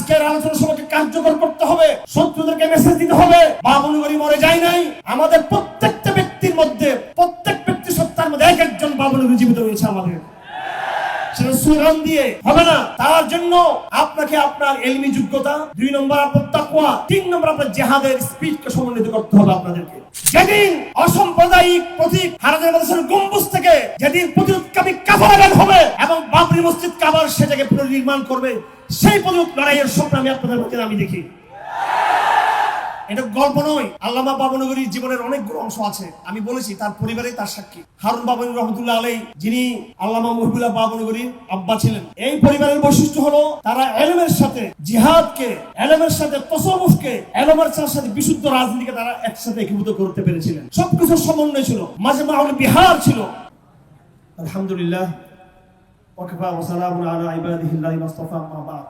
আজকের আলোচনা সভাকে কার্যকর করতে হবে, শত্রুদেরকে মেসেজ দিতে হবে বাবুনগরী মরে যায় নাই। আমাদের প্রত্যেকটা ব্যক্তির মধ্যে, প্রত্যেক ব্যক্তি সত্তার মধ্যে এক একজন বাবুনগরী জীবিত রয়েছে। আমাদের সেটা স্লোগান দিয়ে হবে না। তার জন্য আপনাকে আপনার ইলমি যোগ্যতা, 2 নম্বর আপনার তাকওয়া, 3 নম্বর আপনার জিহাদের স্পিডকে সমন্বিত করতে হবে আপনাদেরকে। যেদিন অসাম্প্রদায়িক প্রতীক হারাদের মাদ্রাসার গম্বুজ থেকে যেদিন প্রতিরোধকামী কাফেলা বের হবে এবং বাবরি মসজিদকে আবার সেটাকে পুনর্নির্মাণ করবে, সেই প্রতিরোধ লড়াইয়ের স্বপ্ন আমি আপনাদের মধ্যে আমি দেখি। এটা গল্প নয়। আল্লামা বাবুনগরীর জীবনের অনেকগুলো অংশ আছে, আমি বলেছি, তার পরিবারে তার সাক্ষী। হারুন বাবুনগরী রহমতুল্লাহ আলাইহি, যিনি আল্লামা মুহিবুল্লাহ বাবুনগরীর আব্বা ছিলেন, এই পরিবারের বৈশিষ্ট্য হলো তারা ইলমের সাথে জিহাদকে, ইলমের সাথে তাসাউফকে, ইলমের সাথে বিশুদ্ধ রাজনীতিকে তারা একসাথে একীভূত করতে পেরেছিলেন। সবকিছু সমন্বয় ছিল, মাজমাউল বিহার ছিল। আলহামদুলিল্লাহ ওয়া কাফা ওয়া সালামুন আলা ইবাদিহিল্লাযিনা ইসতাফা, আম্মা বা'দ।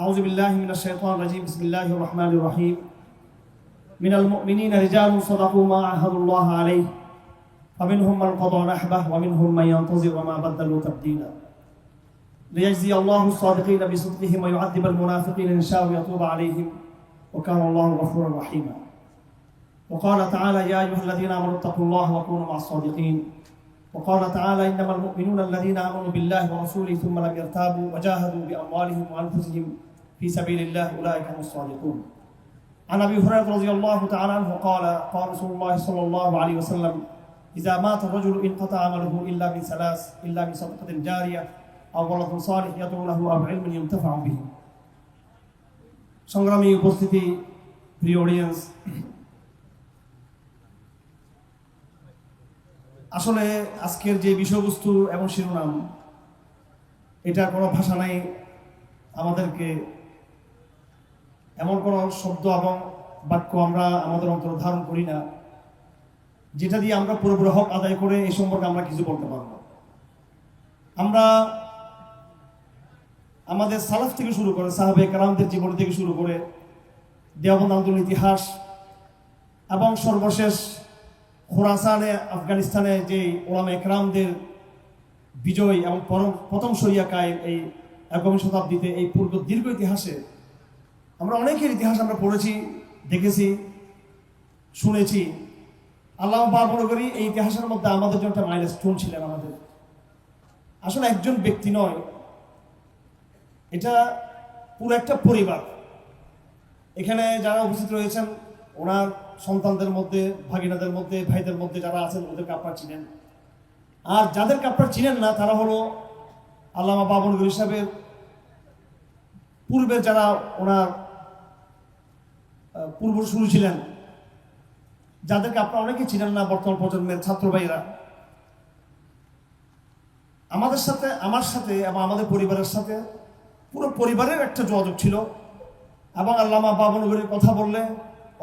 আউযু বিল্লাহি মিনাশ শাইতানির রাজীম। বিসমিল্লাহির রহমানির রহিম। মিনাল মুমিনিনা রিজালুন সাদাকু মা আহাদুল্লাহ আলাইহি ফামিনহুম মান কাদা নাহবাহ ওয়া মিনহুম মান ইয়ানতাজির ওয়া মা বাদদালু তাবদীলা লিয়াজজি আল্লাহু সাদিকিনা বিসিদকিহিম ওয়া ইউআযযিবাল মুনাফিকিনা ইন শাআ ওয়া ইয়াতুবা আলাইহিম ওয়া কানা আল্লাহু গফুরুর রহিমা। ওয়া ক্বালা তাআলা ইয়া আইয়ুহাল্লাযীনা আমানু তাকুল্লাহা ওয়া কুনু মা'আস সাদিকিন। ওয়া ক্বালা তাআলা ইন্নামাল মুমিনুনা আল্লাযীনা আমানু বিল্লাহি ওয়া রাসূলিহি থুম্মা লাম ইয়ারতাবু ওয়া জাহাদু বিআমওয়ালিহিম ওয়া আনফুসিহিম ফি সাবিলিল্লাহি উলাইকা হুমুস সাদিকুন। عن أبي هريرة رضي الله تعالى عنه قال قال رسول الله صلى الله عليه وسلم إذا مات الرجل انقطع عمله إلا من ثلاث إلا من صدقة جارية أو ولد صالح يدعو له أو علم ينتفع به। সংগ্রামী উপস্থিতি, প্রিয় অডিয়েন্স, আসলে আজকের যে বিষয়বস্তু এবং শিরোনাম, এটার কোনো ভাষা নাই। আমাদেরকে এমন কোনো শব্দ এবং বাক্য আমরা আমাদের অন্তরে ধারণ করি না যেটা দিয়ে আমরা পুরোপুরি হক আদায় করে এই সম্পর্কে আমরা কিছু বলতে পারব। আমরা আমাদের সালাফ থেকে শুরু করে, সাহাবে কেরামদের জীবন থেকে শুরু করে, দেওবন্দ আন্দোলন ইতিহাস এবং সর্বশেষ খোরাসানে, আফগানিস্তানে যে ওলামায়ে কেরামদের বিজয় এবং প্রথম শরিয়া কায়েম এই ১ শতাব্দীতে, এই পূর্ব দীর্ঘ ইতিহাসে আমরা অনেকের ইতিহাস আমরা পড়েছি, দেখেছি, শুনেছি। আল্লামা বাবুনগরী এই ইতিহাসের মধ্যে আমাদের জন্য একটা মাইলস্টোন ছিলেন। আমাদের আসলে একজন ব্যক্তি নয়, এটা পুরো একটা পরিবার। এখানে যারা উপস্থিত রয়েছেন, ওনার সন্তানদের মধ্যে, ভাগিনাদের মধ্যে, ভাইদের মধ্যে যারা আছেন, ওদেরকে আপনারা চিনেন। আর যাদেরকে আপনারা চিনেন না, তারা হলো আল্লামা বাবুনগরী সাহেবের পূর্বের যারা ওনার পূর্বসূরি ছিলেন, যাদেরকে আপনারা অনেকে চিনেন না, বর্তমান প্রজন্মের ছাত্র ভাইরা। আমাদের সাথে, আমার সাথে এবং আমাদের পরিবারের সাথে পুরো পরিবারের একটা যোগাযোগ ছিল। এবং আল্লামা বাবুনগরীর কথা বললে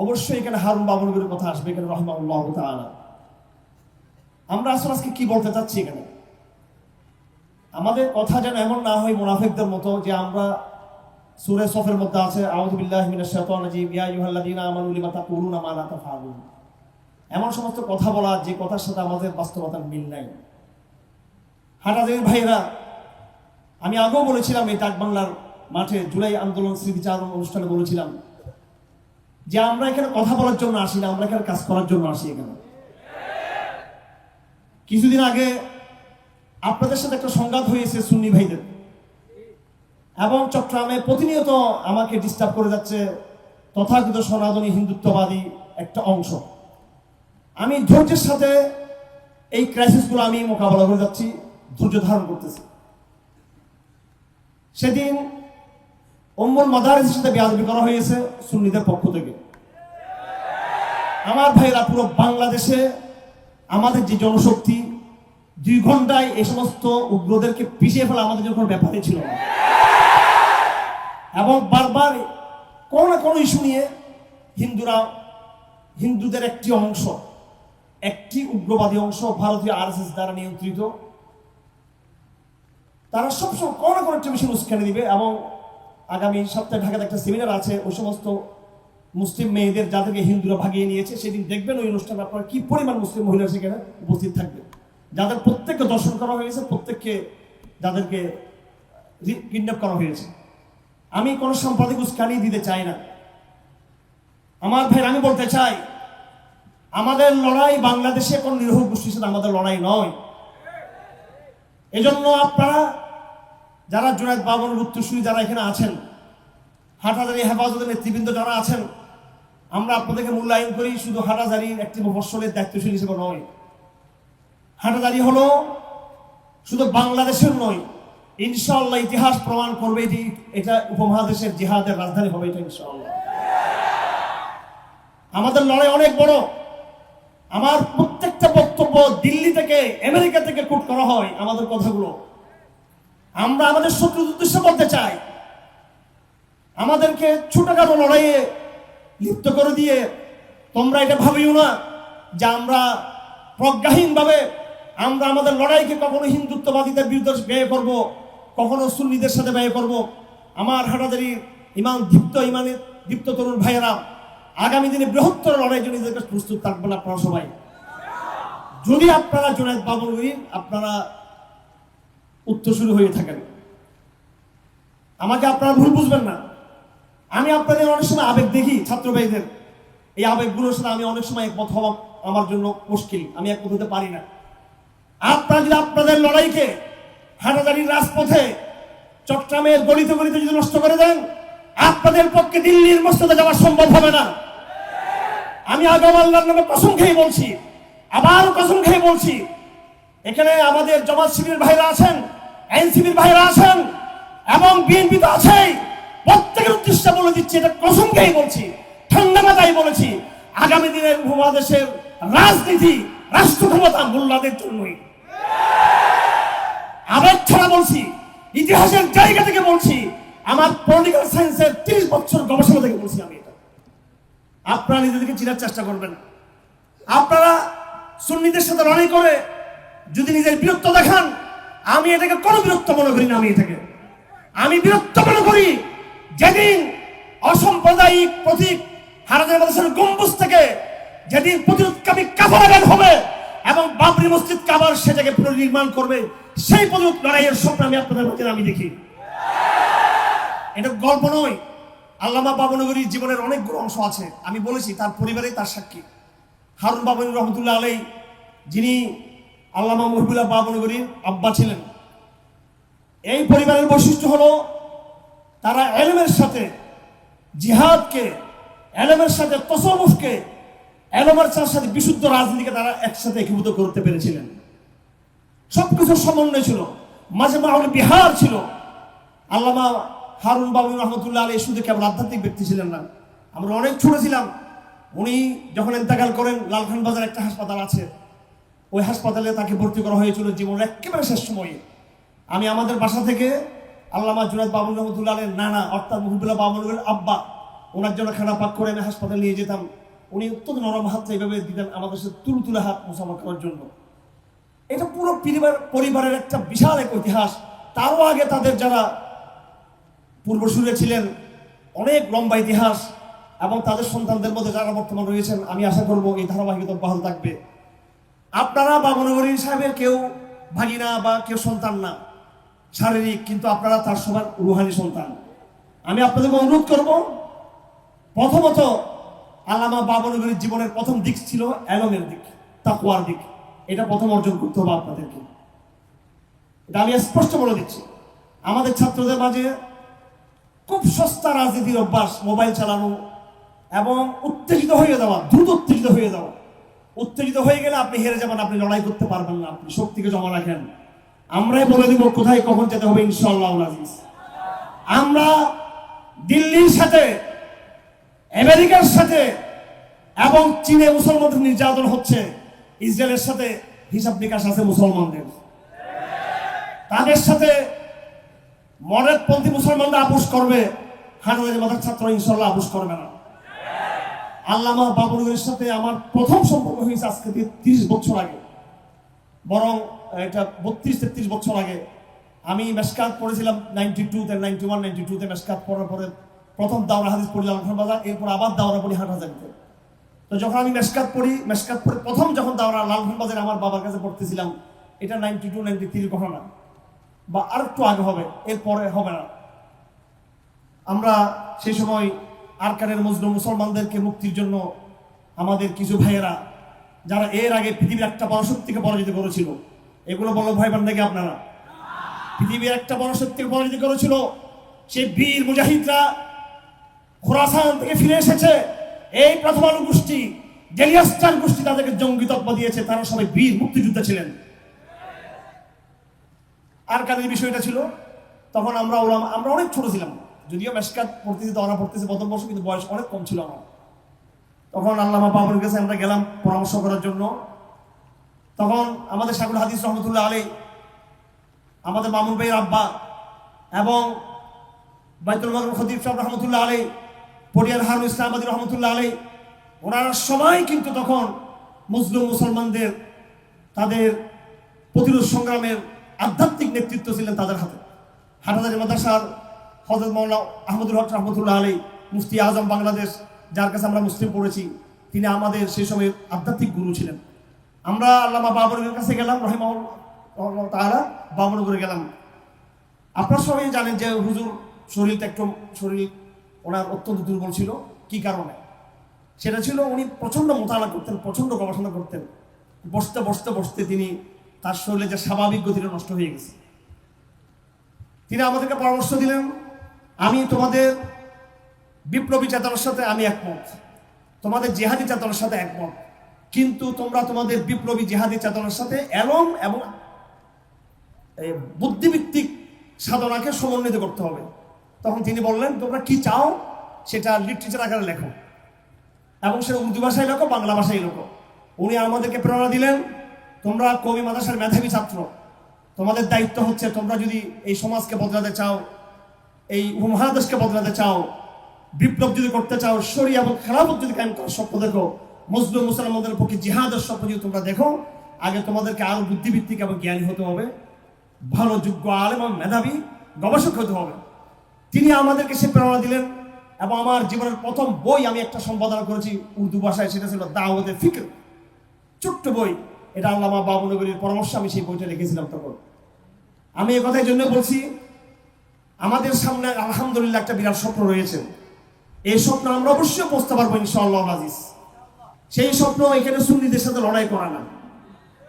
অবশ্যই এখানে হারুন বাবুনগরীর কথা আসবে, এখানে রাহিমাহুল্লাহ তাআলা। আমরা আসলে আজকে কি বলতে চাচ্ছি, এখানে আমাদের কথা যেন এমন না হয় মুনাফিকদের মতো, যে আমরা সূরা সফের মধ্যে আছে আউযু বিল্লাহি মিনাশ শাইতানির রাজীম ইয়া আইয়ুহাল্লাযীনা আমানু লিমা তাকুলুনা মা লা তাফআলুন। এমন সমস্ত কথা বলা যে কথার সাথে আমাদের বাস্তবতার মিল নাই। হাটাজারির ভাইরা, আমি আগেও বলেছিলাম এই ডাক বাংলার মাঠে জুলাই আন্দোলন স্মৃতিচারণ অনুষ্ঠানে বলেছিলাম যে আমরা এখানে কথা বলার জন্য আসি না, আমরা এখানে কাজ করার জন্য আসি। এখানে কিছুদিন আগে আপনাদের সাথে একটা সংঘাত হয়েছে সুন্নি ভাইদের, এবং চট্টগ্রামে প্রতিনিয়ত আমাকে ডিস্টার্ব করে যাচ্ছে তথাকথিত সনাতনী হিন্দুত্ববাদী একটা অংশ। আমি ধৈর্যের সাথে এই ক্রাইসিসগুলো আমি মোকাবেলা করে যাচ্ছি, ধৈর্য ধারণ করতেছি। সেদিন উম্মুল মাদারিসের সাথে বেয়াদবি করা হয়েছে সুন্নিদের পক্ষ থেকে। আমার ভাইরা, পুরো বাংলাদেশে আমাদের যে জনশক্তি, 2 ঘন্টায় এই সমস্ত উগ্রদেরকে পিছিয়ে ফেলা আমাদের জন্য কোনো ব্যাপারই ছিল না। এবং বারবার কোনো না কোনো ইস্যু নিয়ে হিন্দুদের একটি অংশ, একটি উগ্রবাদী অংশ, ভারতীয় আরএসএস দ্বারা নিয়ন্ত্রিত, তারা সবসময় কোনো না কোনো একটা বিষয় উস্কানি দিবে। এবং আগামী সপ্তাহে ঢাকাতে একটা সেমিনার আছে, ওই সমস্ত মুসলিম মেয়েদের যাদেরকে হিন্দুরা ভাগিয়ে নিয়েছে, সেদিন দেখবেন ওই অনুষ্ঠানে আপনারা কি পরিমাণ মুসলিম মহিলা সেখানে উপস্থিত থাকবে, যাদের প্রত্যেককে দর্শন করা হয়েছে, প্রত্যেককে যাদেরকে কিডন্যাপ করা হয়েছে। আমি কোনো সাম্প্রদায়িক উস্কানি দিতে চাই না। আমার ভাই, আমি বলতে চাই, আমাদের লড়াই বাংলাদেশে কোন নিরীহ গোষ্ঠীর সাথে আমাদের লড়াই নয়। এজন্য আপনারা যারা জুনায়েদ বাবনের উত্তরসূরি যারা এখানে আছেন, হাটহাজারী হেফাজতের নেতৃবৃন্দ যারা আছেন, আমরা আপনাদেরকে মূল্যায়ন করি শুধু হাটহাজারীর একটি মফস্বলের দায়িত্বশীল হিসেবে নয়। হাটহাজারী হলো শুধু বাংলাদেশের নয়, ইনশাআল্লাহ ইতিহাস প্রমাণ করবে এটা উপমহাদেশের জিহাদের রাজধানী হবে, এটা ইনশাআল্লাহ। আমাদের লড়াই অনেক বড়। আমার প্রত্যেকটা বক্তব্য দিল্লি থেকে আমেরিকা থেকে কোট করা হয় আমাদের কথাগুলো। আমরা আমাদের শত্রুর উদ্দেশ্যে বলতে চাই, আমাদেরকে ছোটখাটো লড়াইয়ে লিপ্ত করে দিয়ে তোমরা এটা ভাবিও না যে আমরা প্রজ্ঞাহীনভাবে আমরা আমাদের লড়াইকে কখনো হিন্দুত্ববাদীদের বিরুদ্ধে ব্যয় করব, কখনো সুন্নিদের সাথে ব্যয় করব। আমার হাটহাজারীর ইমানের দীপ্ত তরুণ ভাইয়েরা আগামী দিনে বৃহত্তর লড়াইয়ের জন্য নিজেদেরকে প্রস্তুত থাকবেন আপনারা সবাই। যদি আপনারা জুনায়েদ বাবনগরীর আপনারা উত্তরসূরি হয়ে থাকেন, আমাকে আপনারা ভুল বুঝবেন না। আমি আপনাদের অনেক সময় আবেগ দেখি, ছাত্র ভাইদের এই আবেগগুলোর সাথে আমি অনেক সময় একমত হওয়া আমার জন্য মুশকিল, আমি একমত হতে পারি না। আপনারা যদি আপনাদের লড়াইকে হাটহাজারীর রাজপথে চট্টগ্রামের গলিতে গলিতে যদি নষ্ট করে দেন, আপনাদের পক্ষে দিল্লির মসজিদে যাওয়া সম্ভব হবে না। আমি আগাম আল্লাহর নামে কসম খেয়ে বলছি, আবার কসম খেয়ে বলছি, এখানে আমাদের জামাত শিবিরের ভাইরা আছেন, এনসিপির ভাইরা আছেন এবং বিএনপি তো আছেই। প্রত্যেকের উদ্দেশ্যে বলে দিচ্ছি, এটা কসম খেয়ে বলছি, ঠান্ডা মাথায় বলেছি, আগামী দিনের উপমহাদেশের রাজনীতি রাষ্ট্র ক্ষমতা মোল্লাদের জন্যই। আবেগ ছাড়া বলছি, ইতিহাসের জায়গা থেকে বলছি, আমার পলিটিক্যাল সায়েন্সের 30 বছর গবেষণা থেকে বলছি আমি এটা। আপনারা নিজেদেরকে চিনার চেষ্টা করবেন। আপনারা সুন্নিদের সাথে লড়াই করে যদি নিজের বীরত্ব দেখান, আমি এটাকে কোনো বীরত্ব মনে করি না। আমি বীরত্ব মনে করি যেদিন অসাম্প্রদায়িক প্রতীক হাটহাজারী মাদ্রাসার গম্বুজ থেকে যেদিন প্রতিরোধকামী কাফেলা বের হবে এবং বাবরি মসজিদ আবার সেটাকে পুনর্নির্মাণ করবে, সেই প্রতিরোধ লড়াইয়ের স্বপ্ন আমি আপনাদের মধ্যে আমি দেখি। এটা গল্প নয়। আল্লামা বাবনগরীর জীবনের অনেকগুলো অংশ আছে, আমি বলেছি, তার পরিবারে তার সাক্ষী। হারুন বাবনী রহমতুল্লাহ আলাই, যিনি আল্লামা মহিবুল্লাহ বাবনগরীর আব্বা ছিলেন, এই পরিবারের বৈশিষ্ট্য হলো তারা এলেমের সাথে জিহাদকে, এলেমের সাথে তসawwুফকে, এলেমের সাথে বিশুদ্ধ রাজনীতিকে তারা একসাথে একীভূত করতে পেরেছিলেন। সবকিছু সমন্বয় ছিল, মাঝে মাহলে বিহার ছিল। আল্লামা হারুন বাবনী রহমতুল্লাহ আলাই শুধু কেবল আধ্যাত্মিক ব্যক্তি ছিলেন না, আমরা অনেক ছোট ছিলাম। উনি যখন ইন্তেকাল করেন, লালখান বাজার একটা হাসপাতাল আছে, ওই হাসপাতালে তাকে ভর্তি করা হয়েছিল জীবনের একেবারে শেষ সময়ে। আমি আমাদের বাসা থেকে আল্লামা জুনায়েদ বাবনী রহমতুল্লাহ আলাইহির নানা অর্থাৎ মহিবুল্লাহ বাবনগরীর আব্বা, ওনার জন্য খানা পাক করে আমি হাসপাতালে নিয়ে যেতাম। উনি অত্যন্ত নরম হাত এইভাবে দিতেন আমাদের সাথে তুলে হাত মুসাফা করার জন্য। এটা পুরো পরিবারের একটা বিশাল এক ইতিহাস। তারও আগে তাদের যারা পূর্বসূরী ছিলেন, অনেক লম্বা ইতিহাস, এবং তাদের সন্তানদের মধ্যে যারা বর্তমান রয়েছেন, আমি আশা করব এই ধারাবাহিকতা অব্যাহত থাকবে। আপনারা বাবনগরী সাহেবের কেউ ভাগিনা বা কেউ সন্তান না শারীরিক, কিন্তু আপনারা তার সবার রুহানি সন্তান। আমি আপনাদেরকে অনুরোধ করব, প্রথমত আল্লামা বাবনগরীর জীবনের প্রথম দিক ছিল এলমের দিক, তাকওয়ার দিক। এটা প্রথম অর্জন করতে হবে আপনাদেরকে, এটা আমি স্পষ্ট বলে দিচ্ছি। আমাদের ছাত্রদের মাঝে খুব সস্তা রাজনীতির অভ্যাস, মোবাইল চালানো এবং উত্তেজিত হয়ে যাওয়া, দ্রুত উত্তেজিত হয়ে যাওয়া। উত্তেজিত হয়ে গেলে আপনি হেরে যাবেন, আপনি লড়াই করতে পারবেন না, আপনি শক্তিকে জমা রাখেন। আমরাই বলে দিব কোথায় কখন যেতে হবে ইনশাআল্লাহ আজিজ। আমরা দিল্লির সাথে, আমেরিকার সাথে এবং চীনে মুসলমানদের নির্যাতন হচ্ছে, ইসরায়েলের সাথে হিসাব নিকাশ আছে মুসলমানদের। তাদের সাথে মডেলপন্থী মুসলমানরা আপোষ করবে, হাটহাজারী মাদ্রাসার ছাত্র ইনশাআল্লাহ আপোষ করবে না। আল্লামা বাবনগরীর সাথে আমার প্রথম সম্পর্ক হয়েছে আজকে 30 বছর আগে, বরং এটা 32-33 বছর আগে। আমি মেশকাত পড়েছিলাম 92-তে, 91-92-তে মেশকাত পড়ার পরে প্রথম দাওরা হাদিস পড়ি লালখান বাজার, এরপর আবার দাওরা পড়ি হাটহাজারীতে। তো যখন আমি মেশকাত পড়ে প্রথম যখন দাওরা লালখান বাজারে আমার বাবার কাছে পড়তেছিলাম, এটা 92-93 ঘটনা, বা আর একটু আগে হবে, এরপরে হবে না। আমরা সেই সময় আরকানের মজলুম মুসলমানদেরকে মুক্তির জন্য আমাদের কিছু ভাইয়েরা যারা এর আগে পৃথিবীর একটা পরাশক্তিকে পরাজিত করেছিল, এগুলো বলো ভয় পান নাকি আপনারা? পৃথিবীর একটা পরাশক্তিকে পরাজিত করেছিল, সেই বীর মুজাহিদরা খোরাসান থেকে ফিরে এসেছে। এই প্রথম আলো গোষ্ঠী, গেলিয়াস্টার গোষ্ঠী তাদেরকে জঙ্গি তকমা দিয়েছে, তারা সবাই বীর মুক্তিযোদ্ধা ছিলেন। আর কাদের বিষয়টা ছিল, তখন আমরা অনেক ছোট ছিলাম, যদিও মেশকাত পড়তেছি, দরা পড়তেছি প্রথম বর্ষ, কিন্তু বয়স অনেক কম ছিল আমার। তখন আল্লামা বাবুর কাছে আমরা গেলাম পরামর্শ করার জন্য। তখন আমাদের শাকুল হাদিস রহমতুল্লাহ আলী, আমাদের মামুন ভাইয়ের আব্বা এবং বাইতুল মামুন খতিব সাহেব রহমতুল্লাহ আলী, পটিয়ার হারুন ইসলামাবাদী রহমতুল্লাহ আলী, ওনারা সবাই কিন্তু তখন মুসলিম মুসলমানদের তাদের প্রতিরোধ সংগ্রামের আধ্যাত্মিক নেতৃত্ব ছিলেন তাদের হাতে। হাটাজারি মাদ্রাসার হযরত মাওলানা আহমদুল হক রহমতুল্লাহ আলী, মুফতি আজম বাংলাদেশ, যার কাছে আমরা মুসলিম পড়েছি, তিনি আমাদের সেই সময়ের আধ্যাত্মিক গুরু ছিলেন। আমরা আল্লামা বাবরের কাছে গেলাম, রহিমাহুল্লাহ তাআলা, বাবরগড়ে গেলাম। আপনারা সবাই জানেন যে হুজুর শরীর ওনার অত্যন্ত দুর্বল ছিল। কি কারণে? সেটা ছিল উনি প্রচন্ড মোতালা করতেন, প্রচন্ড গবেষণা করতেন। বসতে বসতে বসতে তিনি তার শরীরে যে স্বাভাবিক গতিটা নষ্ট হয়ে গেছে। তিনি আমাদেরকে পরামর্শ দিলেন, আমি তোমাদের বিপ্লবী চেতনার সাথে আমি একমত, তোমাদের জিহাদি চেতনার সাথে একমত, কিন্তু তোমরা তোমাদের বিপ্লবী জিহাদি চেতনার সাথে এবং বুদ্ধিভিত্তিক সাধনাকে সমন্বিত করতে হবে। তখন তিনি বললেন, তোমরা কি চাও সেটা লিটারেচার আকারে লেখো, এবং সেটা উর্দু ভাষায় লেখো, বাংলা ভাষায় লেখো। উনি আমাদেরকে প্রেরণা দিলেন, তোমরা কওমি মাদ্রাসার মেধাবী ছাত্র, তোমাদের দায়িত্ব হচ্ছে, তোমরা যদি এই সমাজকে বদলাতে চাও, এই উপমহাদেশকে বদলাতে চাও, বিপ্লব যদি করতে চাও, শরিয়া এবং খেলাফত যদি কায়েম করার স্বপ্ন দেখো, মুসলিম মুসলমানদের পক্ষে জিহাদের স্বপ্ন যদি তোমরা দেখো, আগে তোমাদেরকে আরো বুদ্ধিভিত্তিক এবং জ্ঞানী হতে হবে, ভালো যোগ্য আলেম এবং মেধাবী গবেষক হতে হবে। তিনি আমাদেরকে সে প্রেরণা দিলেন। এবং আমার জীবনের প্রথম বই আমি একটা সম্পাদনা করেছি উর্দু ভাষায়, সেটা ছিল দাওয়াতে ফিকর, ছোট্ট বই। এটা আল্লামা বাবুনগরীর পরামর্শ, আমি সেই বইটা লিখেছিলাম। তখন আমি এই কথার জন্য বলছি, আমাদের সামনে আলহামদুলিল্লাহ একটা বিরাট স্বপ্ন রয়েছে। এই স্বপ্ন আমরা অবশ্যই পৌঁছতে পারবো ইনশাআল্লাহ আজিজ। সেই স্বপ্ন এখানে সুন্নিদের সাথে লড়াই করা না,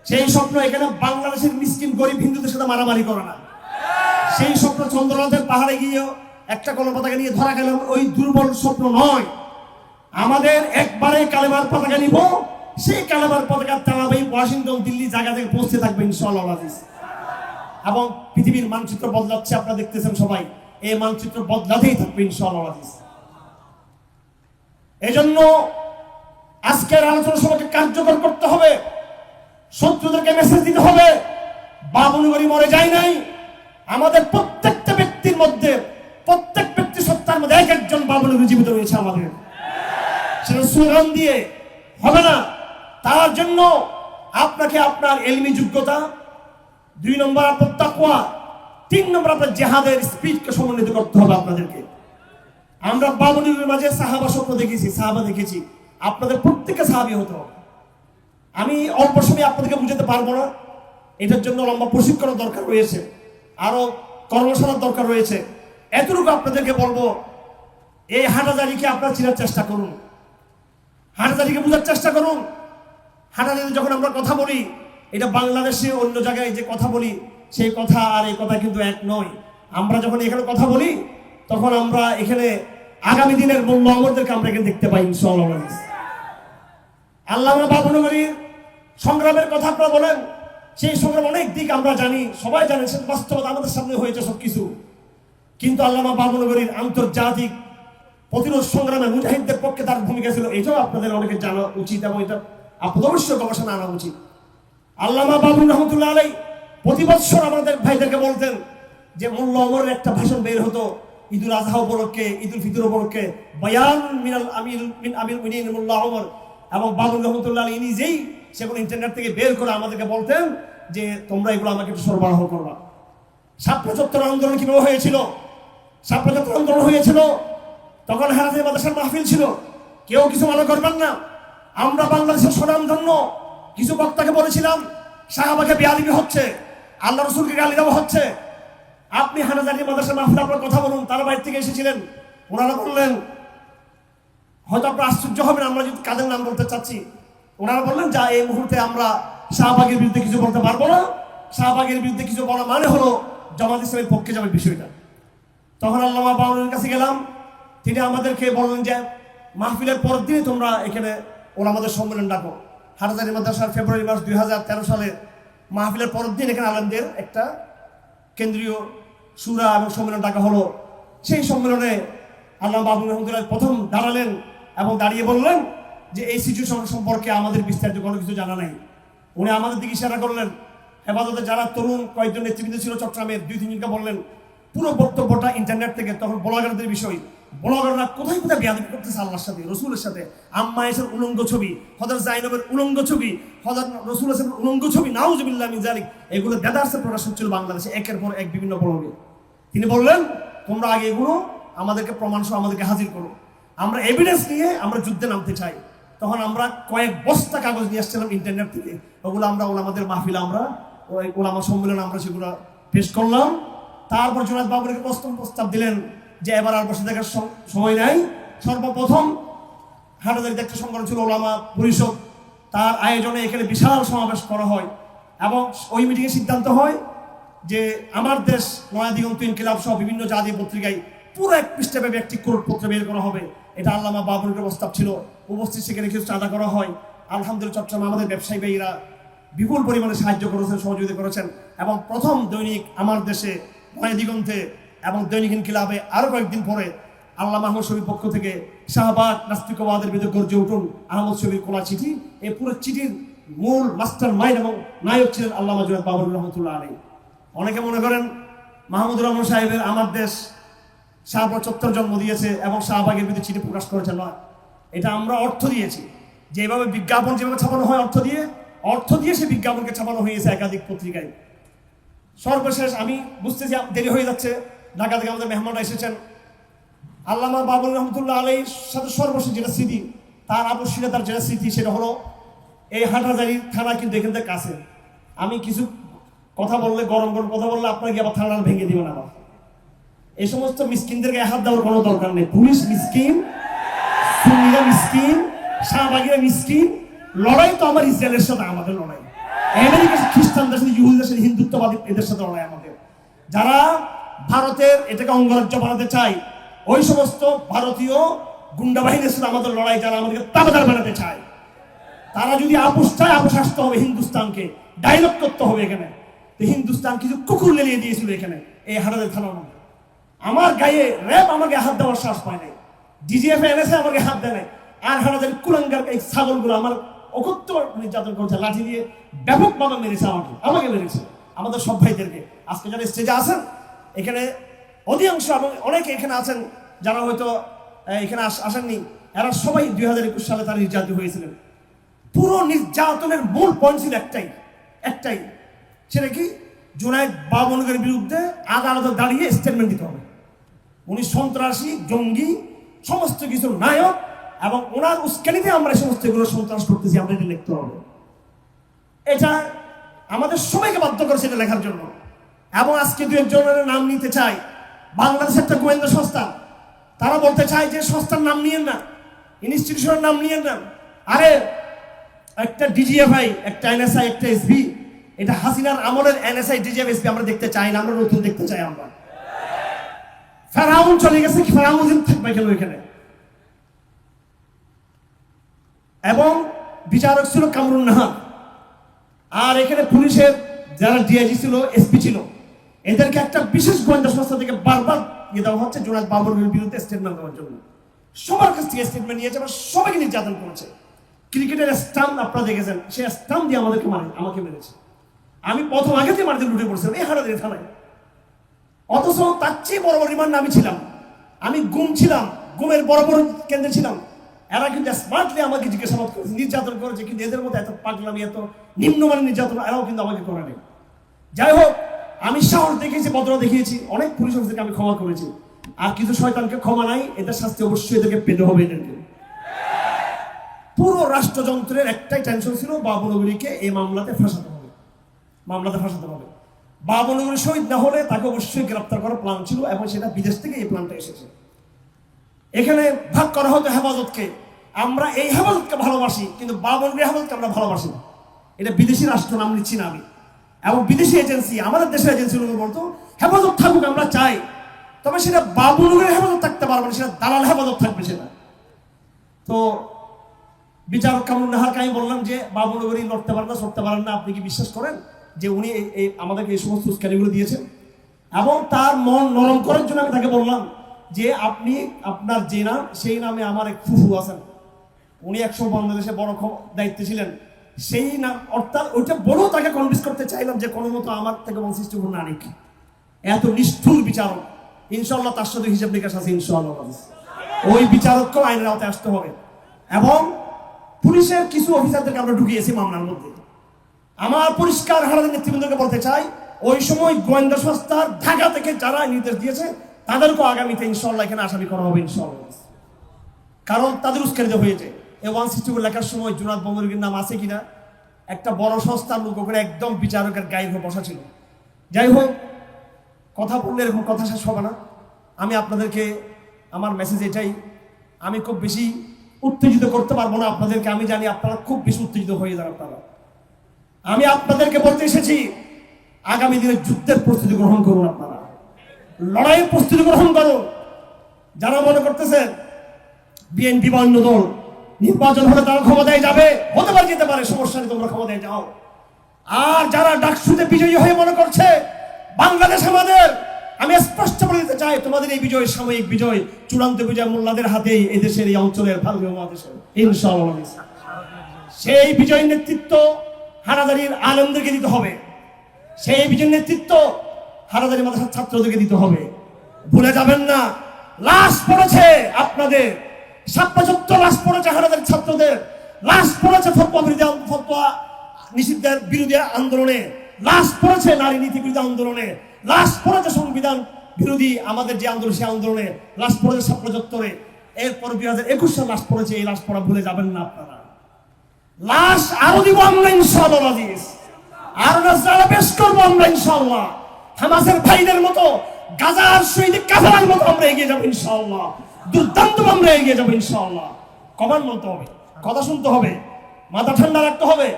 সেই স্বপ্ন এখানে বাংলাদেশের মিসকিন গরিব হিন্দুদের সাথে মারামারি করা না, সেই স্বপ্ন চন্দ্রনাথের পাহাড়ে গিয়ে একটা কলম পতাকা নিয়ে ধরা গেলাম, ওই দুর্বল স্বপ্ন নয়। আমাদের একবারে কালেমার পতাকা নিব, সেই কালেমার পতাকা তারাবাই ওয়াশিংটন, দিল্লি জায়গা থেকে পৌঁছতে থাকবে ইনশাআল্লাহ আজিজ। এবং পৃথিবীর মানচিত্র বদলাচ্ছে, আপনারা দেখতেছেন সবাই, এই মানচিত্র বদলাতেই থাকবে ইনশাআল্লাহ আজিজ। এজন্য আজকের আলোচনা সভাকে কার্যকর করতে হবে, শত্রুদেরকে মেসেজ দিতে হবে, বাবুনগরী মরে যায় নাই। আমাদের প্রত্যেকটা ব্যক্তির মধ্যে, প্রত্যেক ব্যক্তি সত্তার মধ্যে এক একজন বাবুনগরী জীবিত রয়েছে। আমাদের সেটা স্লোগান দিয়ে হবে না। তার জন্য আপনাকে আপনার এলমি যোগ্যতা, 2 নম্বর আপনার তাকওয়া, 3 নম্বর আপনার জিহাদের স্পিরিটকে সমন্বিত করতে হবে আপনাদেরকে। আমরা বাবুনগরীর মাঝে সাহাবা স্বপ্ন দেখেছি, সাহাবা দেখেছি, আপনাদের প্রত্যেককে সাহাবী হতে হবে। আমি অল্প সময় আপনাদেরকে বুঝাতে পারবো না, এটার জন্য লম্বা প্রশিক্ষণের দরকার রয়েছে, আরো কর্মশালার দরকার রয়েছে। এতটুকু আপনাদেরকে বলবো, এই হাটাজারিকে আপনারা চেনার চেষ্টা করুন, হাটাজারিকে বোঝার চেষ্টা করুন। হাটাজারি যখন আমরা কথা বলি, এটা বাংলাদেশে অন্য জায়গায় যে কথা বলি, সেই কথা আর এই কথা কিন্তু এক নয়। আমরা যখন এখানে কথা বলি, তখন আমরা এখানে আগামী দিনের মূল্য আমাদেরকে আমরা এখানে দেখতে পাই ইনশাআল্লাহ। আল্লামা বাবুনগরীর সংগ্রামের কথা আপনারা বলেন, সেই সংগ্রাম অনেক দিক আমরা জানি, সবাই জানেন, সে বাস্তবতা আমাদের সামনে হয়েছে সবকিছু। কিন্তু আল্লামা বাবুনগরীর আন্তর্জাতিক প্রতিরোধ সংগ্রামে মুজাহিদদের পক্ষে তার ভূমিকা ছিল, এটাও আপনাদের অনেকে জানা উচিত, এবং এটা আপনাদের অবশ্যই গবেষণা আনা উচিত। আল্লামা বাবুন রহমতুল্লাহ আলাই প্রতি বছর আমাদের ভাইদেরকে বলতেন যে মোল্লা ওমরের একটা ভাষণ বের হতো ঈদুল আজহা উপলক্ষে, ঈদুল ফিতর উপলক্ষে, বয়ান মিনাল আমির মুমিনিন মোল্লা ওমর। এবং বাবুন রহমতুল্লাহ আলাই নিজেই সেগুলো ইন্টারনেট থেকে বের করে আমাদেরকে বলতেন যে তোমরা এগুলো আমাকে একটু সরবরাহ করবা। ছাত্র চত্বর আন্দোলন কিভাবে হয়েছিল? ছাত্র চত্বর আন্দোলন হয়েছিল তখন হারাজের মাদ্রাসার মাহফিল ছিল, কেউ কিছু মনে করবেন না। আমরা বাংলাদেশের সুনাম জন্য কিছু বক্তাকে বলেছিলাম সাহাবাকে বেয়াদবি হচ্ছে, আল্লাহ রসুলকে গালি দেওয়া হচ্ছে। আপনি হানাজারি মাদ্রাসার মাহফিলে আপনার কথা বলুন, তারা বাইরে থেকে এসেছিলেন, ওনারা বললেন, হয়তো আপনার আশ্চর্য হবেন আমরা যদি কাদের নাম বলতে চাচ্ছি। ওনারা বললেন যা এই মুহূর্তে আমরা শাহবাগের বিরুদ্ধে কিছু বলতে পারবো না, শাহবাগের বিরুদ্ধে কিছু বলা মানে হলো জামাত ইসলামের পক্ষে যাবে বিষয়টা। তখন আল্লামা বাউলের কাছে গেলাম, তিনি আমাদেরকে বললেন যে মাহফিলের পরের দিনে তোমরা এখানে ওলামাদের সম্মেলন ডাকো। হাটহাজারী মাদ্রাসার ফেব্রুয়ারি মাস 2013 সালে মাহফিলের পরের দিন এখানে আলেমদের একটা কেন্দ্রীয় সুরা এবং সম্মেলন ডাকা হলো। সেই সম্মেলনে আল্লামা বাবুল রহমতুল্লাহ প্রথম দাঁড়ালেন এবং দাঁড়িয়ে বললেন যে এই সিচুয়েশন সম্পর্কে আমাদের বিস্তারিত কোনো কিছু জানা নাই। উনি আমাদের দিকে ইশারা করলেন। হেফাজতে যারা তরুণ কয়েকজন নেতৃবৃন্দ ছিল চট্টগ্রামের, 2-3 জনকে বললেন পুরো বক্তব্যটা ইন্টারনেট থেকে। তখন ব্লগারদের বিষয়, ব্লগাররা কোথায় কোথায় বেয়াদবি করতেছে আল্লাহর সাথে, রসুলের সাথে। আম্মা এসের উলঙ্গ ছবি, হযরত জাইনবের উলঙ্গ ছবি, হযরত রাসূল এসের উলঙ্গ ছবি, নাউজুবিল্লাহ মিন যালিক, এগুলো দেদারসে প্রকাশ হচ্ছিল বাংলাদেশে একের পর এক বিভিন্ন ব্লগে। তিনি বললেন তোমরা আগে এগুলো আমাদেরকে প্রমাণ সহ আমাদেরকে হাজির করো, আমরা এভিডেন্স নিয়ে আমরা যুদ্ধে নামতে চাই। তখন আমরা কয়েক বস্তা কাগজ নিয়ে আসছিলাম ইন্টারনেট থেকে, ওগুলো আমরা ওলামাদের মাহফিলে আমরা ওই ওলামা সম্মেলন আমরা সেগুলো পেশ করলাম। তারপর জুনায়েদ বাবুরকে প্রস্তাব দিলেন যে এবার আর বসে থাকার সময় নাই। সর্বপ্রথম হাটহাজারীতে একটা সংগঠন ছিল ওলামা পরিষদ, তার আয়োজনে এখানে বিশাল সমাবেশ করা হয় এবং ওই মিটিংয়ে সিদ্ধান্ত হয় যে আমার দেশ, নয়া দিগন্ত, ইনকিলাব সহ বিভিন্ন জাতীয় পত্রিকায় পুরো 1 পৃষ্ঠাব্যাপী একটি কোর্টপত্র বের করা হবে। এটা আল্লামা বাবুরের প্রস্তাব ছিল। উপস্থিত সেখানে কিছু চাঁদা করা হয়। আলহামদুলিল্লাহ চট্টগ্রামে আমাদের ব্যবসায়ী ভাইরা বিপুল পরিমাণে সাহায্য করেছেন, সহযোগিতা করেছেন এবং প্রথম দৈনিক আমার দেশে, নয়া দিগন্তে এবং দৈনিক ইনকিলাবে আরো কয়েকদিন পরে আল্লামা আহমদ শফীর পক্ষ থেকে শাহবাগ নাস্তিকবাদের বিরুদ্ধে গর্জে উঠুন আহমদ শফীর কোলা চিঠি। এই পুরো চিঠির মূল মাস্টার মাইন্ড এবং নায়ক ছিলেন আল্লামা জুনায়েদ বাবুর রহমতুল্লাহ আলাইহি। অনেকে মনে করেন মাহমুদুর রহমান সাহেবের আমার দেশ শাহবাগ চত্বর জন্ম দিয়েছে এবং শাহবাগের বিরুদ্ধে চিঠি প্রকাশ করেছে, নয়। এটা আমরা অর্থ দিয়েছি, যেভাবে বিজ্ঞাপন যেভাবে ছাপানো হয় অর্থ দিয়ে সে বিজ্ঞাপনকে ছাপানো হয়েছে একাধিক পত্রিকায়। সর্বশেষ আমি বুঝতেছি দেরি হয়ে যাচ্ছে, ঢাকা থেকে আমাদের মেহমানরা এসেছেন। আল্লামা বাবুল রহমতুল্লাহ আলাইহির সাথে সর্বশেষ যেটা স্মৃতি, তার আবশ্যিকতা, তার যেটা স্মৃতি, সেটা হলো এই হাটহাজারী থানা কিন্তু এখান থেকে কাছে। আমি কিছু কথা বললে, গরম গরম কথা বললে আপনাকে আবার থানা ভেঙে দিবেন। আবার এই সমস্ত মিসকিনদেরকে হাত দেওয়ার কোনো দরকার নেই। পুলিশ মিসকিন, সুন্নিরা মিসকিন, শাহবাগীরা মিসকিন। লড়াই তো আমার ইসরায়েলের সাথে আমাদের লড়াই, আমেরিকার খ্রিস্টানদের সাথে, ইহুদিদের সাথে, হিন্দুত্ববাদী এদের সাথে লড়াই আমাদের। যারা ভারতের এটাকে অঙ্গরাজ্য বানাতে চায়, ওই সমস্ত ভারতীয় গুন্ডা বাহিনীর সাথে আমাদের লড়াই। যারা আমাদেরকে তাবেদার বানাতে চায়, তারা যদি আপোষ চায়, আপোষ আসতে হবে হিন্দুস্তানকে, ডায়লগ করতে হবে এখানে। তো হিন্দুস্তান কিছু কুকুর লেলিয়ে দিয়েছিল এখানে এই হাটহাজারী থানার মধ্যে। আমার গায়ে র্যাব আমাকে হাত দেওয়ার সাহস পায় নাই, ডিজিএফ এনেছে আমাকে হাত দেয় নাই। আর হাটহাজারী কুলাঙ্গার এই ছাগলগুলো আমার অকথ্য নির্যাতন করছে, লাঠি দিয়ে ব্যাপকভাবে মেরেছে, আমাকে মেরেছে, আমাদের সব ভাইদেরকে। আজকে যারা স্টেজে আছেন এখানে অধিকাংশ এবং অনেকে এখানে আছেন যারা হয়তো এখানে আসেননি, এরা সবাই 2021 সালে তারা নির্যাতিত হয়েছিলেন। পুরো নির্যাতনের মূল পয়েন্ট ছিল একটাই, সেটা কি? জুনায়েদ বাবুনের বিরুদ্ধে আদালতে দাঁড়িয়ে স্টেটমেন্ট দিতে হবে। উনি সন্ত্রাসী, জঙ্গি, সমস্ত কিছুর নায়ক এবং ওনার উস্কানিতে আমরা সমস্ত এগুলো সন্ত্রাস করতেছি, আমরা এটা লিখতে হবে। এটা আমাদের সবাইকে বাধ্য করেছে এটা লেখার জন্য। এবং আজকে 2 একজনের নাম নিতে চাই। বাংলাদেশ একটা গোয়েন্দা সংস্থা, তারা বলতে চায় যে সংস্থার নাম নিয়েন না, ইনস্টিটিউশনের নাম নিয়েন না। আরে একটা ডিজিএফআই, একটা এনএসআই, একটা এসবি, এটা হাসিনার আমলের এনএসআই, ডিজিএফ, এসবি আমরা দেখতে চাই না, আমরা নতুন দেখতে চাই। আমরা ফেরাউন চলে গেছে, ফেরাউন থাকবে কেন এখানে? এবং বিচারক ছিল কামরুন নাহার। আর এখানে পুলিশের যারা ডিআইজি ছিল, এসপি ছিল, এদেরকে একটা বিশেষ গোয়েন্দা সংস্থা থেকে বারবার নিয়ে দেওয়া হচ্ছে জুনায়েদ বাবুর বিরুদ্ধে স্টেটমেন্ট দেওয়ার জন্য। সবার কাছ থেকে স্টেটমেন্ট নিয়েছে, আবার সবাইকে নির্যাতন করেছে। ক্রিকেটের স্টাম্প আপনারা দেখেছেন, সে স্টাম্প দিয়ে আমাকে মেরেছে। আমি প্রথম আগে থেকে মাটিতে লুটে পড়ছিলাম এই হাটহাজারী থানায়। অথচ তার চেয়ে বড় বড় রিমান্ড আমি ছিলাম, আমি গুম ছিলাম, গুমের বড় বড় কেন্দ্রে ছিলাম। এরা কিন্তু স্মার্টলি আমাকে জিজ্ঞাসাবাদ করেছে, নির্যাতন করেছে, কিন্তু এদের মধ্যে এত পাগলামি, এত নিম্নমানের নির্যাতন এরাও কিন্তু আমাকে করে নেই। যাই হোক, আমি সাহস দেখিয়েছি, ভদ্র দেখিয়েছি, অনেক পুলিশ অফিসারকে আমি ক্ষমা করেছি। আর কিছু শয়তানকে ক্ষমা নাই, এদের শাস্তি অবশ্যই এদেরকে পেতে হবে। এদেরকে পুরো রাষ্ট্রযন্ত্রের একটাই টেনশন ছিল, বাবুনগরীকে এই মামলাতে ফাঁসাতে হবে। বাবুনগরী শহীদ না হলে তাকে অবশ্যই গ্রেপ্তার করার প্ল্যান ছিল এবং সেটা বিদেশ থেকে এই প্ল্যানটা এসেছে। এখানে ভাগ করা হতো হেফাজতকে। আমরা এই হেফাজতকে ভালোবাসি, কিন্তু বাবনগরী হেফাজতকে আমরা ভালোবাসি না। এটা বিদেশি রাষ্ট্র, নাম নিচ্ছি না আমি, এবং বিদেশি এজেন্সি, আমাদের দেশের এজেন্সিগুলো বলতো হেফাজত থাকুক, আমরা চাই, তবে সেটা বাবনগরীর হেফাজত থাকতে পারবে না, সেটা দালাল হেফাজত থাকবে সেটা। তো বিচারক কামরুন নাহারকে আমি বললাম যে বাবনগরী লড়তে পারেন না, সরতে পারেন না, আপনি কি বিশ্বাস করেন যে উনি আমাদেরকে এই সমস্ত উস্কানিগুলো দিয়েছেন? এবং তার মন নরম করার জন্য আমি তাকে বললাম যে আপনি আপনার যে নাম, সেই নামে আমার এক ফুফু আছেন, উনি 100 বাংলাদেশে বড় দায়িত্বে ছিলেন, সেই নাম, অর্থাৎ ওইটা বলেও তাকে কনভিন্স করতে চাইলাম যে কোনো মতো আমার থেকে বংশিষ্ট না নিক। এত নিষ্ঠুর বিচারক, ইনশাল্লাহ তার সাথে হিসাব নিকাশ আছে ইনশাল্লাহ। ওই বিচারককেও আইনের আওতায় আসতে হবে। এবং পুলিশের কিছু অফিসারদেরকে আমরা ঢুকিয়েছি মামলার মধ্যে। আমার পরিষ্কার হারাদের নেতৃবৃন্দকে বলতে চাই, ওই সময় গোয়েন্দা সংস্থার ঢাকা থেকে যারা নির্দেশ দিয়েছে তাদেরকেও আগামীতে ইনশাল্লাহ এখানে আসামি করা হবে ইনশাল্লাহ, কারণ তাদের উস্কানিত হয়েছে। এই 164 লেখার সময় জুনাদ বঙ্গবীর নাম আছে কিনা, একটা বড় সংস্থার লোক ওখানে একদম বিচারকের গায়ে হয়ে বসা ছিল। যাই হোক, কথা বললে এরকম কথা শেষ হবে না। আমি আপনাদেরকে আমার মেসেজ এটাই, আমি খুব বেশি উত্তেজিত করতে পারবো না আপনাদেরকে, আমি জানি আপনারা খুব বেশি উত্তেজিত হয়ে যান আপনারা। আমি আপনাদেরকে বলতে এসেছি, আগামী দিনে যুদ্ধের প্রস্তুতি গ্রহণ করুন, আপনারা লড়াইয়ের প্রস্তুতি গ্রহণ করুন। যারা মনে করতেছেন বিএনপি বা অন্য দল নির্বাচন হলে তারা ক্ষমতায় যাবে, হতে পারে, যেতে পারে, সমস্যা নেই, তোমরা ক্ষমতায় যাও। আর যারা ডাকসুতে বিজয়ী হয়ে মনে করছে বাংলাদেশ আমাদের, আমি স্পষ্ট বলে দিতে চাই, তোমাদের এই বিজয় সাময়িক বিজয়, চূড়ান্ত বিজয় মোল্লাদের হাতেই, এই দেশের এই অঞ্চলের ভারতীয় মহাদেশের ইনশাআল্লাহ। সেই বিজয়ের নেতৃত্ব হানাদারির আলেমদেরকে দিতে হবে, সেই বিজয়ের নেতৃত্ব হানাদারি মাদ্রাসার ছাত্রদেরকে দিতে হবে। ভুলে যাবেন না, লাশ পড়েছে আপনাদের, ৭৭ লাশ পড়েছে হানাদারি ছাত্রদের, লাশ পড়েছে ফতোয়া নিষিদ্ধের বিরোধী আন্দোলনে, লাশ পড়েছে নারী নীতি বিরোধী আন্দোলনে, লাশ পড়েছে সংবিধান বিরোধী আমাদের যে আন্দোলন, সেই আন্দোলনে লাশ পড়েছে ৭৭। এরপর ২০২১ সাল লাশ পড়েছে, এই লাশ পড়া ভুলে যাবেন না আপনারা। লাশ আরো দিব আমরা ইনশাআল্লাহ, আরো নাজরানা পেশ করবো আমরা ইনশাআল্লাহ। হামাসের ভাইদের মতো, গাজার শহীদ কাফেলার মতো আমরা এগিয়ে যাবো ইনশাআল্লাহ, দুর্দান্ত আমরা এগিয়ে যাবো ইনশাআল্লাহ। কমান বলতে হবে, কথা শুনতে হবে, মাথা ঠান্ডা রাখতে হবে।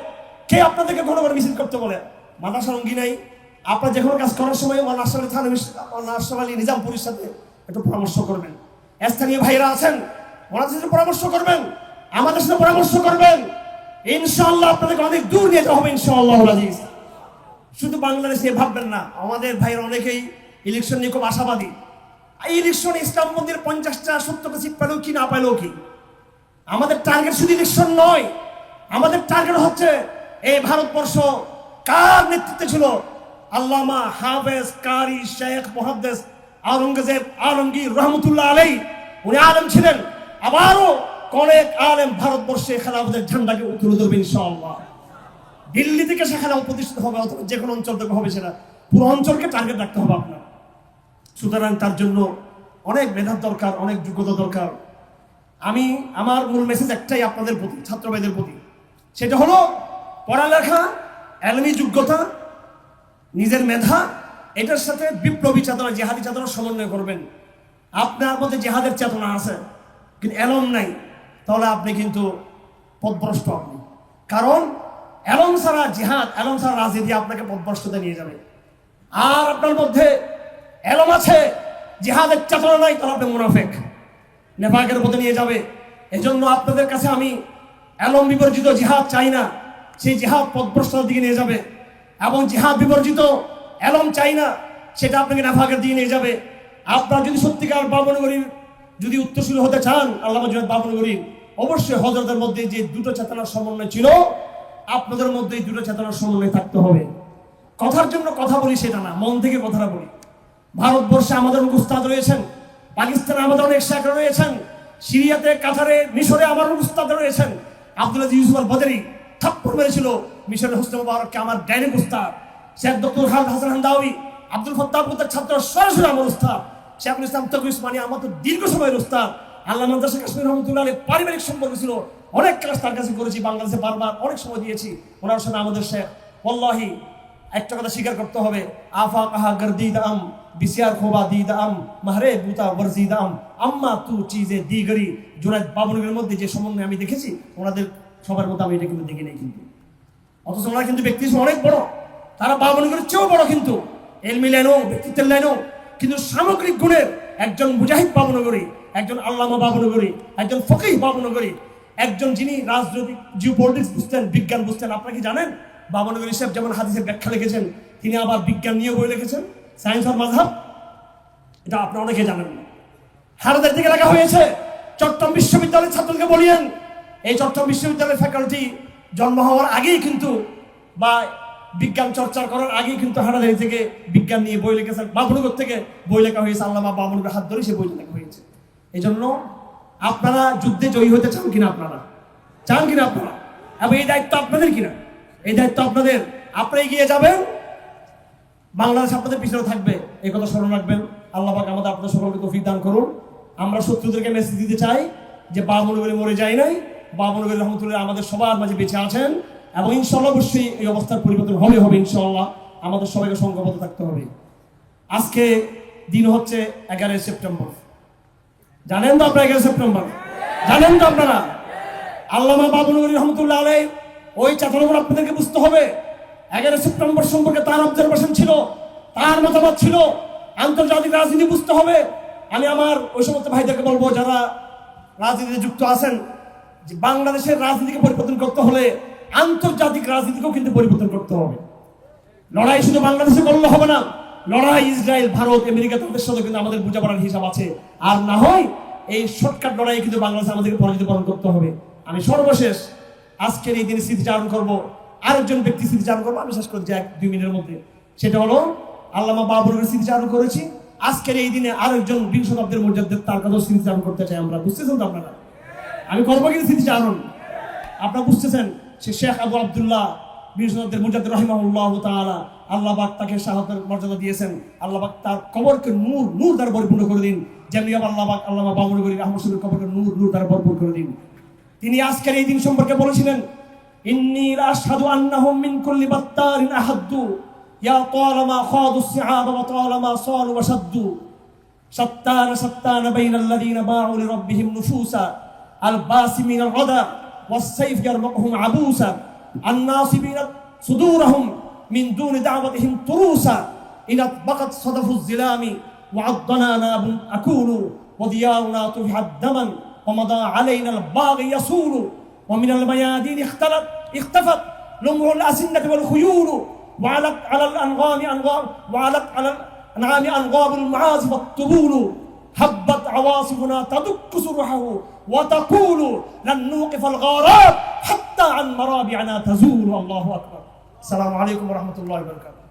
কে আপনাদেরকে ঘন ঘন মিছিল করতে বলে? মাদ্রাসার অঙ্গী নাই। আপনার যে কোনো কাজ করার সময় আশরাফ আলী নিজামপুরের সাথে একটু পরামর্শ করবেন, স্থানীয় ভাইরা আছেন ওনাদের সাথে পরামর্শ করবেন, আমাদের সাথে পরামর্শ করবেন, ইনশাআল্লাহ আপনাদেরকে অনেক দূর নিয়ে যাওয়া হবে ইনশাআল্লাহ আজিজ। শুধু বাংলাদেশে ভাববেন না, আমাদের ভাইরা অনেকেই ইলেকশন নিয়ে খুব আশাবাদী। এই ইলেকশন ইসলাম মন্দির 50টা 70টা সিট পেলেও কি, না পেলেও কি, আমাদের টার্গেট শুধু ইলেকশন নয়, আমাদের টার্গেট হচ্ছে এই ভারতবর্ষ কার নেতৃত্বে ছিল? আল্লামা হাফেজ কারি শেখ মুহাদ্দিস আওরঙ্গজেব আলমগীর রহমতুল্লাহ আলাইহি, উনি আলেম ছিলেন, আবারও অনেক আলেম ভারতবর্ষে খেলাফতের ঝান্ডাকে তুলে ধরবে ইনশাআল্লাহ। দিল্লি থেকে সে খেলাফত প্রতিষ্ঠিত হবে, অথবা যে কোনো অঞ্চল থেকে হবে, সেটা পুরো অঞ্চলকে টার্গেট রাখতে হবে আপনার। সুতরাং তার জন্য অনেক মেধার দরকার, অনেক যোগ্যতা দরকার। আমি আমার মূল মেসেজ একটাই আপনাদের প্রতি, ছাত্র ভাইদের প্রতি, সেটা হলো পড়ালেখা, এলমি যোগ্যতা, নিজের মেধা, এটার সাথে বিপ্লবী চেতনা, জেহাদি চেতনা সমন্বয় করবেন। আপনার মধ্যে জেহাদের চেতনা আছে কিন্তু এলম নাই, তাহলে আপনি কিন্তু পথভ্রষ্ট আপনি। কারণ এলম ছাড়া জিহাদ, এলম ছাড়া রাজনীতি আপনাকে পথভ্রষ্টতা নিয়ে যাবে। আর আপনার মধ্যে এলম আছে, জিহাদের চেতনা নাই, তাহলে আপনি মুনাফিক, নেফাকের পথে নিয়ে যাবে। এজন্য আপনাদের কাছে আমি এলম বিবর্জিত জিহাদ চাই না, সেই জিহাদ পথভ্রষ্টতার দিকে নিয়ে যাবে। এবং জিহাদ বিবর্জিত এলম চাই না, সেটা আপনাকে নেফাকের দিকে নিয়ে যাবে। আপনারা যদি সত্যিকার বাবনগরীর যদি উত্তরসূরি হতে চান, আল্লামা জুনায়েদ বাবনগরী, অবশ্যই হযরতের মধ্যে যে দুটো চেতনার সমন্বয় ছিল, আপনাদের মধ্যে এই দুটো চেতনার সমন্বয় থাকতে হবে। কথার জন্য কথা বলি সেটা না, মন থেকে কথাটা বলি। ভারতবর্ষে আমাদের অনেক উস্তাদ রয়েছেন, পাকিস্তানে আমাদের অনেক শেখ রয়েছেন, সিরিয়াতে, কাতারে, মিশরে আমার উস্তাদ রয়েছেন। আব্দুল আজিজ ইউসুফ আল বদরি থাপ্পড় মেরেছিল মিশরের হোসনে মুবারককে, আমার ডাইরেক্ট উস্তাদ। শেখ ডক্টর খালেদ হাসান হান্দাওয়ি, আব্দুল ফত্তাহ আবুদের ছাত্র, সরাসরি আমার উস্তাদ। শেখুল ইসলাম তকি উসমানী আমার তো দীর্ঘ সময়ের উস্তাদ। আল্লামা মাদ্রাসা কাশ্মীর রহমতুল্লাহ আলাইহি পারিবারিক সম্পর্ক ছিল, অনেক ক্লাস তার কাছে করেছি, বাংলাদেশে বারবার অনেক সময় দিয়েছি। ওনার সাথে আমাদের শেখ, ওয়াল্লাহি একটা কথা স্বীকার করতে হবে, আফা কাহা গর্দিদাম बिसियार खोबा दीदाम महरे बुता वर्जिदाम আম্মা তু চিজে দিগরি জুনায়েদ বাবুনগরের মধ্যে যে সমন্বয় আমি দেখেছি ওনাদের সবার মতো আমি এটা কিন্তু দেখি নাই কিন্তু অথচ ওনারা কিন্তু ব্যক্তি অনেক বড় তারা বাবুনগরের চেয়েও বড় কিন্তু এলমি লাইনও ব্যক্তিত্বের লাইনও কিন্তু সামগ্রিক গুণের একজন মুজাহিদ বাবুনগরী একজন আল্লামা বাবুনগরী একজন ফকিহ বাবুনগরী একজন যিনি রাজনৈতিক জিওপলিটিক্স বুঝতেন বিজ্ঞান বুঝতেন আপনারা কি জানেন বাবুনগরী সাহেব যেমন হাদিসের ব্যাখ্যা লিখেছেন তিনি আবার বিজ্ঞান নিয়ে বই লিখেছেন সায়েন্স আর মাযহাব এটা আপনারা অনেকে জানেন না হারাদের দিকে লেখা হয়েছে চট্টগ্রাম বিশ্ববিদ্যালয়ের ছাত্রকে বলিয়েন এই চট্টগ্রাম বিশ্ববিদ্যালয়ের ফ্যাকাল্টি জন্ম হওয়ার আগেই কিন্তু বা বিজ্ঞান চর্চা করার আগেই কিন্তু হারাদারি থেকে বিজ্ঞান নিয়ে বই লিখেছেন বাবুনগর থেকে বই লেখা হয়েছে আল্লামা বাবুনগরের হাত ধরে সে বই লেখা হয়েছে এই জন্য আপনারা যুদ্ধে জয়ী হতে চান কিনা আপনারা এবং এই দায়িত্ব আপনাদের কিনা এই দায়িত্ব আপনাদের আপনারা এগিয়ে যাবেন বাংলাদেশ আপনাদের পিছনে থাকবে এই কথা স্মরণ রাখবেন আল্লাহ পাক আমাদের আপনাদের সকলকে তৌফিক দান করুন আমরা শত্রুদেরকে মেসেজ দিতে চাই যে বাবুনগরী মরে যায় নাই বাবুনগরী রহমতুল্লাহ আমাদের সবার মাঝে বেঁচে আছেন এবং ইনশাআল্লাহ অবশ্যই এই অবস্থার পরিবর্তন হবে ইনশাআল্লাহ আমাদের সবাইকে সংঘবদ্ধ থাকতে হবে আজকে দিন হচ্ছে 11 সেপ্টেম্বর জানেন তো আপনারা 11 সেপ্টেম্বর জানেন তো আপনারা আল্লামা বাবুনগরী রহমতুল্লাহ আলাইহি ওই চেতনাগুলো আপনাদেরকে বুঝতে হবে 11 সেপ্টেম্বর সম্পর্কে তার অবজারভেশন ছিল তার মতামত ছিল আন্তর্জাতিক রাজনীতি বুঝতে হবে আমি আমার ওই সমস্ত ভাইদেরকে বলবো যারা রাজনীতিতে যুক্ত আছেন যে বাংলাদেশের রাজনীতিকে পরিবর্তন করতে হলে আন্তর্জাতিক রাজনীতিকেও কিন্তু পরিবর্তন করতে হবে লড়াই শুধু বাংলাদেশে করলে হবে না লড়াই ইসরায়েল ভারত আমেরিকা তাদের সাথে কিন্তু আমাদের বোঝাপড়ার হিসাব আছে আর না হয় এই শর্টকাট লড়াই কিন্তু বাংলাদেশে আমাদেরকে পরাজিত বরণ করতে হবে আমি সর্বশেষ আজকের এই দিনে স্মৃতিচারণ করবো আরেকজন ব্যক্তি স্মৃতিচারণ করবো আমি শেষ করছি 1-2 মিনিটের মধ্যে সেটা হলো আল্লামা বাবুনগরীর স্মৃতিচারণ করেছি আজকের এই দিনে আরেকজন 20 শতাব্দীর মুজাদ্দিদ তার কথাও স্মৃতিচারণ করতে চাই আমরা বুঝতেছেন তো আপনারা আমি করবো কিন্তু স্মৃতিচারণ আপনারা বুঝতেছেন সে শেখ আবু আব্দুল্লাহ 20 শতাব্দীর মুজাদ্দিদ রাহিমাহুল্লাহ তাআলা আল্লাহ পাক তাকে শাহাদাতের মর্যাদা দিয়েছেন আল্লাহ পাক তার কবরকে নূর দ্বারা পরিপূর্ণ করে দিন যেমনি আল্লাহ পাক আল্লামা বাবুনগরী রাহমাতুল্লাহ কবরকে নূর দ্বারা ভরপুর করে দিন তিনি আজকের এই দিন সম্পর্কে বলেছিলেন ইন্নী লা আশহাদু আন্নাহুম মিন কুল্লি বাত্তারিন আহাদ্দু ইয়া তালামা খাদু الصعاب وطالما صالوا وشدوا شتان بين الذين باعوا لربهم نفوسا الباسمين الغدا والسيف يرمقهم عبوسا الناصبين صدورهم من دون دعوتهم تروسا إن أطبقت صدف الظلام وعضنا ناب أكول وضياؤنا طفحت دما ومضى علينا الباغي يصول ومن الميادين اختفت لمع الأسنة والخيول وعلت على الأنغام أنغام المعازف والطبول هبت عواصفنا تدك سرحه وتقول لن نوقف الغارات حتى عن مرابعنا تزول الله أكبر السلام عليكم ورحمة الله وبركاته